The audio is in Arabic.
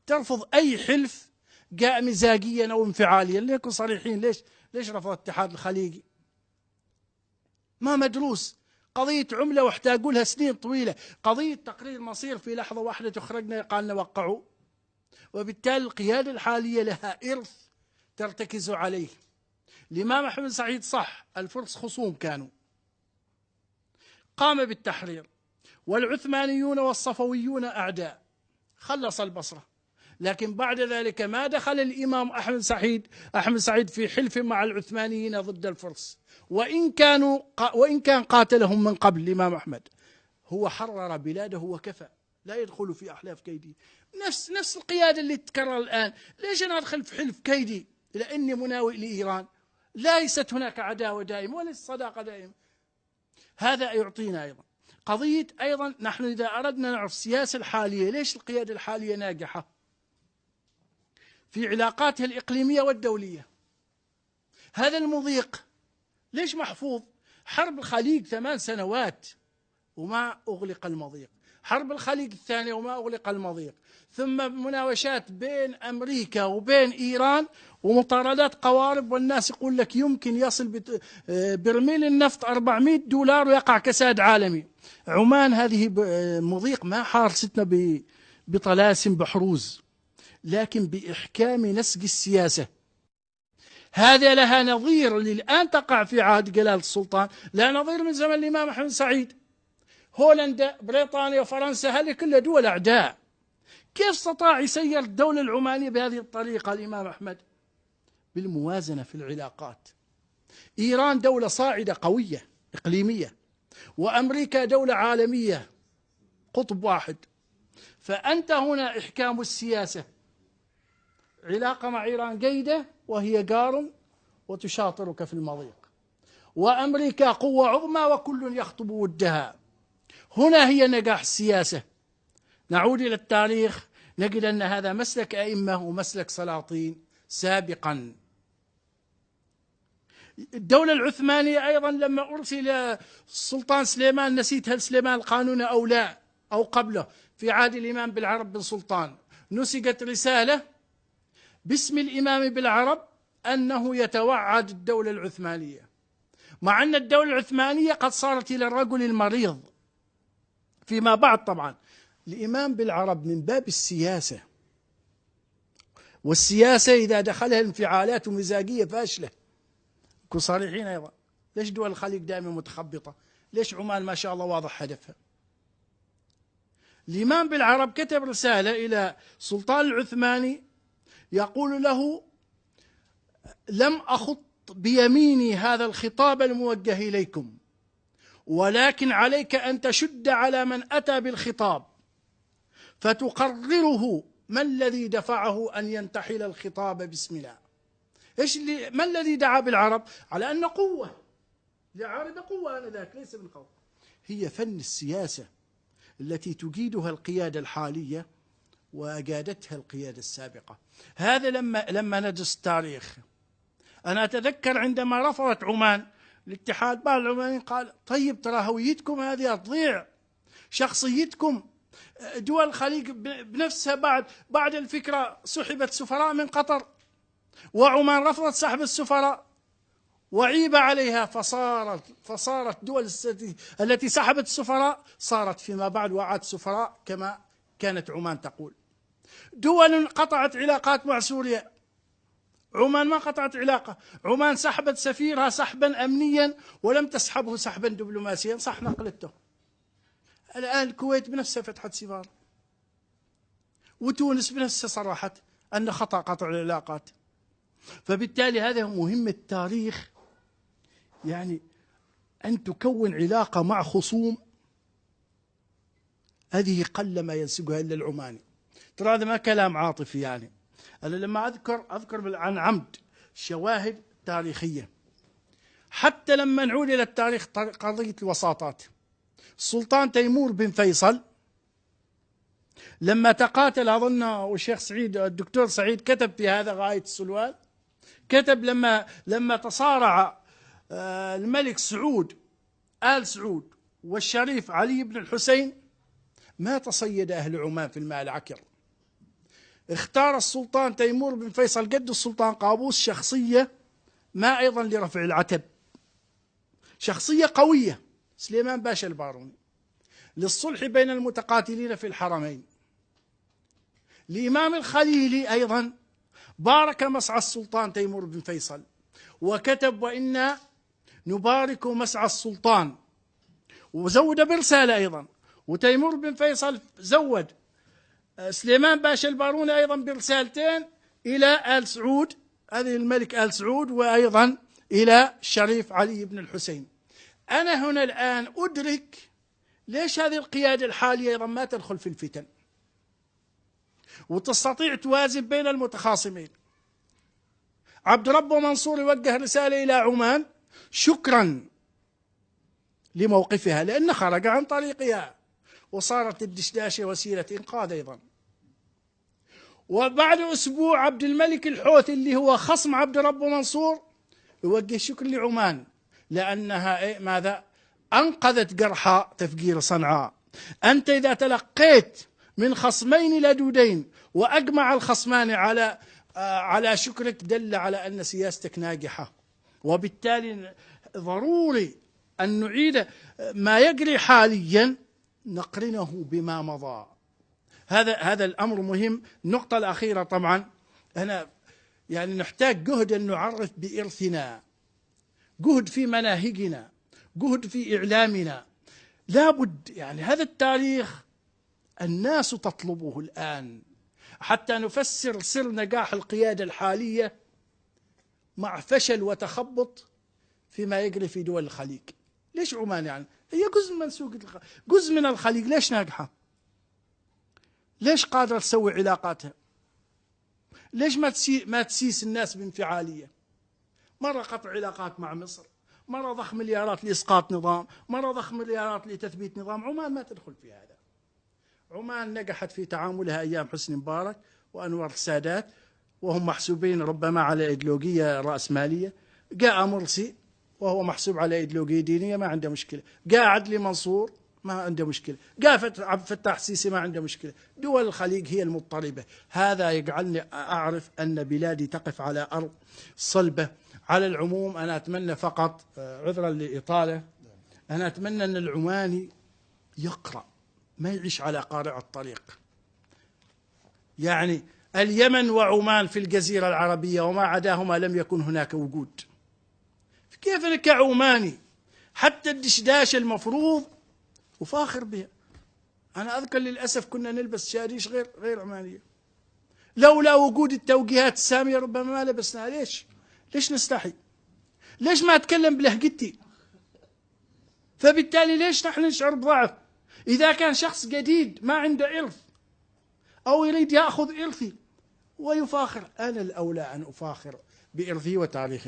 ترفض أي حلف جاء مزاجيا أو انفعاليا. ليكن صريحين، ليش رفض الاتحاد الخليجي؟ ما مدروس. قضية عملة واحتاجوا لها سنين طويلة، قضية تقرير مصير في لحظة واحدة تخرجنا قالنا وقعوا. وبالتالي القيادة الحالية لها إرث ترتكز عليه. الإمام أحمد سعيد صح، الفرس خصوم كانوا، قام بالتحرير، والعثمانيون والصفويون أعداء، خلص البصرة. لكن بعد ذلك ما دخل الإمام أحمد سعيد في حلف مع العثمانيين ضد الفرس، وإن كان قاتلهم من قبل. الإمام أحمد هو حرر بلاده وكفى، لا يدخل في أحلاف كيدي. نفس القيادة اللي تكرر الآن. ليش أنا أدخل في حلف كيدي لأني مناوئ لإيران؟ ليست هناك عداوة دائمة ولا صداقة دائمة. هذا يعطينا أيضا قضية. أيضا نحن إذا أردنا نعرف السياسة الحالية، ليش القيادة الحالية ناجحة في علاقاتها الإقليمية والدولية؟ هذا المضيق ليش محفوظ؟ حرب الخليج 8 سنوات وما أغلق المضيق، حرب الخليج الثانية وما أغلق المضيق، ثم مناوشات بين أمريكا وبين إيران ومطاردات قوارب، والناس يقول لك يمكن يصل برميل النفط $400 ويقع كساد عالمي. عمان هذه مضيق ما حارستنا بطلاسم بحروز، لكن بإحكام نسج السياسة. هذا لها نظير الآن تقع في عهد جلالة السلطان، لا نظير من زمن الإمام أحمد سعيد. هولندا، بريطانيا، فرنسا، هذه كلها دول أعداء. كيف استطاع يسير الدولة العمانية بهذه الطريقة الإمام أحمد؟ بالموازنة في العلاقات. إيران دولة صاعدة قوية إقليمية، وأمريكا دولة عالمية قطب واحد. فأنت هنا إحكام السياسة، علاقة مع إيران جيدة وهي جار وتشاطرك في المضيق، وأمريكا قوة عظمى وكل يخطب ودها. هنا هي نجاح السياسة. نعود إلى التاريخ نجد أن هذا مسلك أئمة ومسلك سلاطين سابقا. الدولة العثمانية أيضا لما أرسل السلطان سليمان، نسيت هل سليمان القانون أو لا أو قبله، في عهد الإمام بالعرب بن سلطان، نسجت رسالة باسم الإمام بالعرب أنه يتوعد الدولة العثمانية، مع أن الدولة العثمانية قد صارت إلى الرجل المريض فيما بعد. طبعا الإمام بالعرب من باب السياسة، والسياسة إذا دخلها انفعالات ومزاجية فاشلة. نكون صريحين أيضا، ليش دول الخليج دائما متخبطة؟ ليش عمان ما شاء الله واضح هدفها؟ الإمام بالعرب كتب رسالة إلى السلطان العثماني يقول له: لم أخط بيميني هذا الخطاب الموجه إليكم، ولكن عليك أن تشد على من أتى بالخطاب فتقرره ما الذي دفعه أن ينتحل الخطاب باسمنا. ما الذي دعا بالعرب؟ على أن قوة لعارض قوة آنذاك، ليس من خوف. هي فن السياسة التي تجيدها القيادة الحالية وأجادتها القيادة السابقة. هذا لما ندرس التاريخ. أنا أتذكر عندما رفضت عمان الاتحاد، بعض العمانيين قال: طيب ترى هويتكم هذه تضيع، شخصيتكم. دول الخليج بنفسها بعد الفكرة سحبت سفراء من قطر، وعمان رفضت سحب السفراء وعيب عليها، فصارت دول التي سحبت السفراء صارت فيما بعد وعاد سفراء كما كانت عمان تقول. دول قطعت علاقات مع سوريا، عمان ما قطعت علاقة. عمان سحبت سفيرها سحبا أمنيا ولم تسحبه سحبا دبلوماسيا، صح نقلته. الآن الكويت بنفسها فتحت سفارة، وتونس بنفسها صرحت أن خطأ قطع العلاقات. فبالتالي هذا مهم التاريخ، يعني أن تكون علاقة مع خصوم، هذه قل ما ينسجها إلا العماني. ترى هذا ما كلام عاطفي، يعني أنا لما أذكر عن عمد شواهد تاريخية. حتى لما نعود إلى التاريخ، قضية الوساطات، السلطان تيمور بن فيصل لما تقاتل، أظن والشيخ سعيد الدكتور سعيد كتب في هذا غاية السلوان، كتب لما تصارع الملك سعود آل سعود والشريف علي بن الحسين، ما تصيد أهل عمان في الماء العكر، اختار السلطان تيمور بن فيصل قد السلطان قابوس شخصية ما أيضا لرفع العتب، شخصية قوية، سليمان باشا الباروني، للصلح بين المتقاتلين في الحرمين. الإمام الخليلي أيضا بارك مسعى السلطان تيمور بن فيصل وكتب: وإنا نبارك مسعى السلطان، وزود برسالة أيضا. وتيمور بن فيصل زود سليمان باشا الباروني أيضا برسالتين إلى آل سعود، هذه الملك آل سعود، وأيضا إلى الشريف علي بن الحسين. أنا هنا الآن أدرك ليش هذه القيادة الحالية أيضا ما تدخل في الفتن وتستطيع توازن بين المتخاصمين. عبد ربه منصور يوجه رسالة إلى عمان شكرا لموقفها لأن خرج عن طريقها، وصارت الدشداشة وسيلة إنقاذ أيضا. وبعد أسبوع عبد الملك الحوثي اللي هو خصم عبد ربه منصور يوجه شكر لعمان لأنها ماذا؟ أنقذت قرحى تفجير صنعاء. أنت إذا تلقيت من خصمين لدودين وأجمع الخصمان على شكرك دل على أن سياستك ناجحة، وبالتالي ضروري أن نعيد ما يجري حاليا نقرنه بما مضى. هذا الأمر مهم. النقطة الأخيرة طبعا هنا يعني نحتاج جهد أن نعرف بإرثنا، جهد في مناهجنا، جهد في إعلامنا. لابد يعني هذا التاريخ الناس تطلبه الآن حتى نفسر سر نجاح القيادة الحالية مع فشل وتخبط فيما يجري في دول الخليج. ليش عمان يعني هي جزء من سوق جزء من الخليج، ليش ناجحة؟ ليش قادرة تسوي علاقاتها؟ ليش ما تسيس الناس بانفعالية؟ مرة قطع علاقات مع مصر، مرة ضخ مليارات لإسقاط نظام، مرة ضخ مليارات لتثبيت نظام. عمان ما تدخل في هذا. عمان نجحت في تعاملها أيام حسني مبارك وأنور السادات وهم محسوبين ربما على إيديولوجية رأسمالية. جاء مرسي وهو محسوب على إيديولوجية دينية ما عنده مشكلة. جاء عدلي منصور ما عنده مشكلة. جاء عبد الفتاح السيسي ما عنده مشكلة. دول الخليج هي المضطربة. هذا يجعلني أعرف أن بلادي تقف على أرض صلبة. على العموم أنا أتمنى فقط عذرا للإطالة، أنا أتمنى أن العماني يقرأ ما يعيش على قارع الطريق. يعني اليمن وعمان في الجزيرة العربية وما عداهما لم يكن هناك وجود. كيف أنا كعماني حتى الدشداش المفروض وفاخر بها. أنا أذكر للأسف كنا نلبس شاريش غير عمانية، لولا وجود التوجيهات السامية ربما ما لبسناها. ليش نستحي؟ ليش ما أتكلم بلهجتي؟ فبالتالي ليش نحن نشعر بضعف؟ إذا كان شخص جديد ما عنده إرث أو يريد يأخذ إرثي ويفاخر، أنا الأولى أن أفاخر بإرثي وتاريخي.